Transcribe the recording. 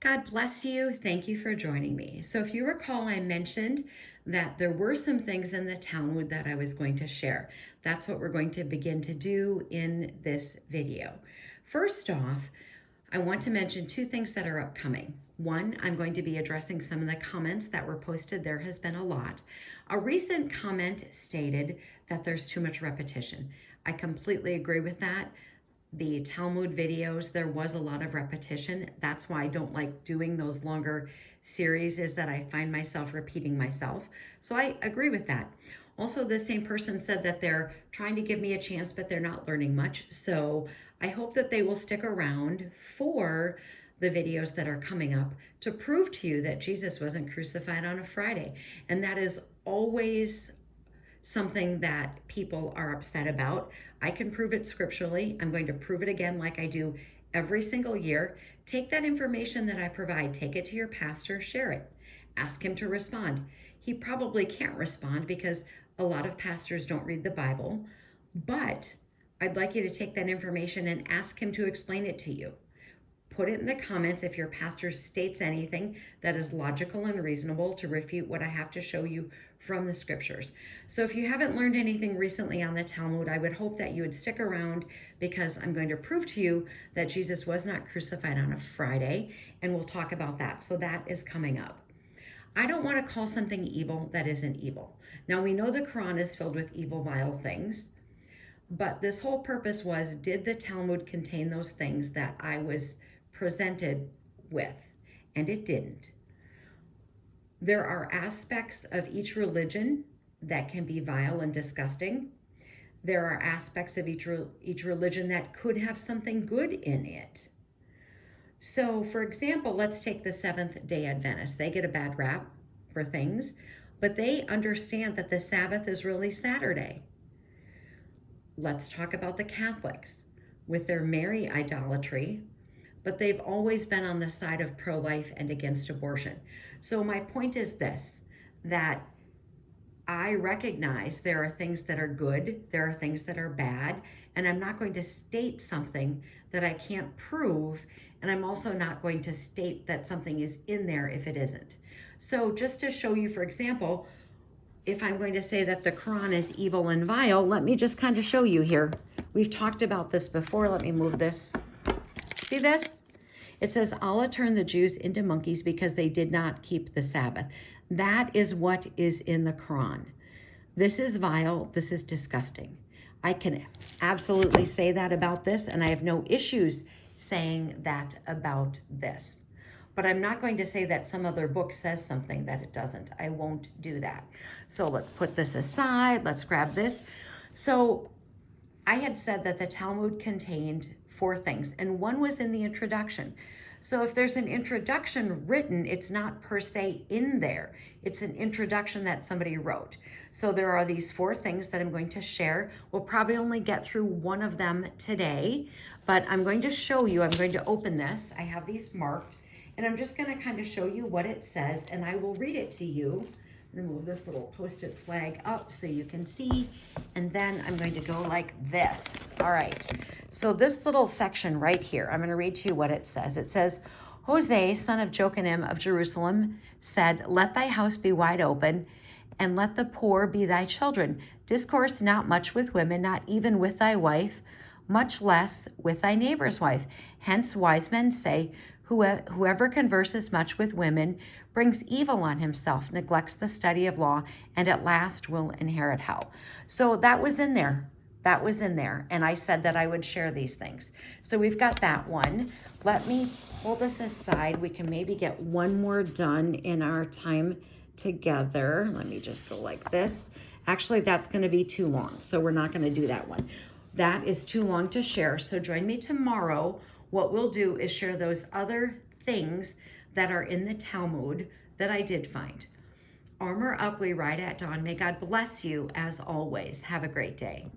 God bless you. Thank you for joining me. So, if you recall, I mentioned that there were some things in the Talmud that I was going to share. That's what we're going to begin to do in this video. First off, I want to mention two things that are upcoming. One, I'm going to be addressing some of the comments that were posted. There has been a lot. A recent comment stated that there's too much repetition. I completely agree with that. The Talmud videos, there was a lot of repetition. That's why I don't like doing those longer series, is that I find myself repeating myself. So I agree with that. Also, the same person said that they're trying to give me a chance, but they're not learning much. So I hope that they will stick around for the videos that are coming up to prove to you that Jesus wasn't crucified on a Friday. And that is always something that people are upset about. I can prove it scripturally. I'm going to prove it again like I do every single year. Take that information that I provide, take it to your pastor, share it, ask him to respond. He probably can't respond because a lot of pastors don't read the Bible, but I'd like you to take that information and ask him to explain it to you. Put it in the comments if your pastor states anything that is logical and reasonable to refute what I have to show you from the scriptures. So if you haven't learned anything recently on the Talmud, I would hope that you would stick around, because I'm going to prove to you that Jesus was not crucified on a Friday, and we'll talk about that. So that is coming up. I don't want to call something evil that isn't evil. Now, we know the Quran is filled with evil, vile things, but this whole purpose was, did the Talmud contain those things that I was presented with? And it didn't. There are aspects of each religion that can be vile and disgusting. There are aspects of each religion that could have something good in it. So, for example, let's take the Seventh-day Adventists. They get a bad rap for things, but they understand that the Sabbath is really Saturday. Let's talk about the Catholics with their Mary idolatry, but they've always been on the side of pro-life and against abortion. So my point is this, that I recognize there are things that are good, there are things that are bad, and I'm not going to state something that I can't prove, and I'm also not going to state that something is in there if it isn't. So just to show you, for example, if I'm going to say that the Quran is evil and vile, let me just kind of show you here. We've talked about this before. Let me move this. See this? It says, Allah turned the Jews into monkeys because they did not keep the Sabbath. That is what is in the Quran. This is vile. This is disgusting. I can absolutely say that about this, and I have no issues saying that about this. But I'm not going to say that some other book says something that it doesn't. I won't do that. So let's put this aside. Let's grab this. So I had said that the Talmud contained 4 things, and one was in the introduction. So if there's an introduction written, it's not per se in there. It's an introduction that somebody wrote. So there are these 4 things that I'm going to share. We'll probably only get through one of them today, but I'm going to show you. I'm going to open this. I have these marked, and I'm just going to kind of show you what it says, and I will read it to you. I'm going to move this little post-it flag up so you can see, and then I'm going to go like this. All right, so this little section right here, I'm going to read to you what it says. It says, Hosea, son of Joachim of Jerusalem, said, let thy house be wide open, and let the poor be thy children. Discourse not much with women, not even with thy wife, much less with thy neighbor's wife. Hence wise men say, whoever converses much with women brings evil on himself, neglects the study of law, and at last will inherit hell. So that was in there. That was in there. And I said that I would share these things. So we've got that one. Let me pull this aside. We can maybe get one more done in our time together. Let me just go like this. Actually, that's going to be too long, so we're not going to do that one. That is too long to share. So join me tomorrow. What we'll do is share those other things that are in the Talmud that I did find. Armor up, we ride at dawn. May God bless you as always. Have a great day.